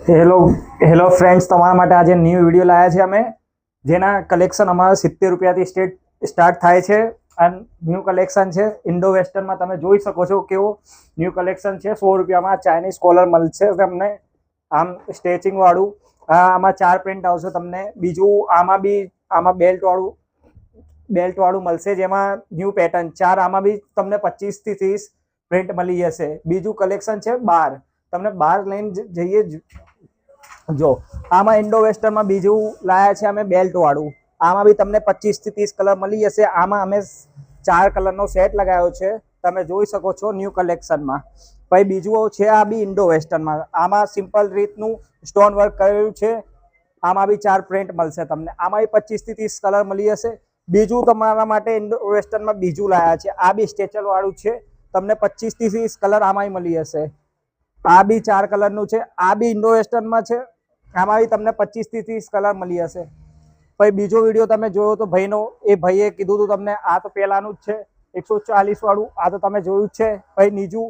Hello hello friends, તમારા માટે આજે ન્યૂ વિડીયો લાવ્યા છે અમે, જેના કલેક્શન અમારા 70 રૂપિયાથી સ્ટાર્ટ થાય છે. અને ન્યૂ કલેક્શન છે ઇન્ડો વેસ્ટર્નમાં. તમે જોઈ શકો છો કેવો ન્યૂ કલેક્શન છે. 100 રૂપિયામાં ચાઇનીઝ કોલર મળશે તમને, આમ સ્ટેચિંગ વાળું. આમાં 4 પ્રિન્ટ આવશે તમને. બીજું આમાં બેલ્ટ વાળું મળશે, જેમાં ન્યૂ પેટર્ન 4. આમાં બી તમને 25 થી 30 પ્રિન્ટ મળી જશે. બીજું કલેક્શન છે બાર. તમને બાર લઈને જઈએ. જો આમાં ઇન્ડો વેસ્ટર્નમાં બીજું લાયા છે અમે બેલ્ટ વાળું. આમાં બી તમને 25 થી 30 કલર મળી જશે. આમાં અમે 4 કલરનો સેટ લગાવ્યો છે, તમે જોઈ શકો છો ન્યૂ કલેક્શનમાં. પછી બીજું છે આ બી ઇન્ડો વેસ્ટર્નમાં. આમાં સિમ્પલ રીતનું સ્ટોન વર્ક કરેલું છે. આમાં બી 4 પ્રિન્ટ મળશે તમને. આમાં બી 25 થી 30 કલર મળી જશે. બીજું તમારા માટે ઇન્ડો વેસ્ટર્નમાં બીજું લાયા છે. આ બી સ્ટ્રેચર વાળું છે, તમને 25 થી 30 કલર આમાં મળી જશે. આ બી 4 કલરનું છે. આ બી ઇન્ડો વેસ્ટર્નમાં છે. આમાં બી તમને 25 થી 30 કલર મળી જશે. પછી બીજો વિડીયો તમે જોયો તો ભાઈનો, એ ભાઈએ કીધું હતું તમને, આ તો પહેલાનું જ છે 140 વાળું. આ તો તમે જોયું જ છે. પછી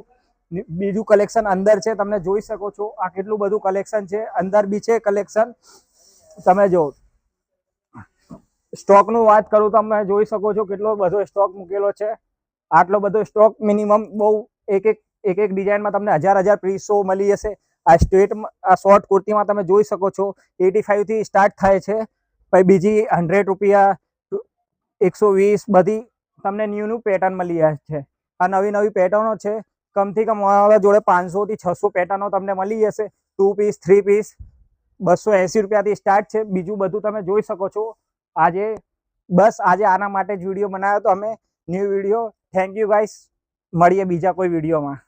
બીજું કલેક્શન અંદર છે, તમને જોઈ શકો છો. આ કેટલું બધું કલેક્શન છે. અંદર બી છે કલેક્શન. તમે જો સ્ટોકનું વાત કરું તો તમે જોઈ શકો છો કેટલો બધો સ્ટોક મૂકેલો છે. આટલો બધો સ્ટોક મિનિમમ બહુ એક એક ડિઝાઇનમાં તમને 1000 પીસો મળી જશે. આ શોર્ટ કુર્તીમાં તમે જોઈ શકો છો 85 થી સ્ટાર્ટ થાય છે. પછી બીજી 100 રૂપિયા, 120, બધી તમને ન્યૂ પેટર્ન મળી જાય છે. આ નવી પેટર્નો છે. કમથી કમ મારા જોડે 500 થી 600 પેટર્નો તમને મળી જશે. 2 પીસ, 3 પીસ 280 રૂપિયાથી સ્ટાર્ટ છે. બીજું બધું તમે જોઈ શકો છો. આજે આના માટે જ વિડીયો બનાવ્યો તો અમે, new video. Thank you guys. મળીએ બીજા કોઈ વિડીયોમાં.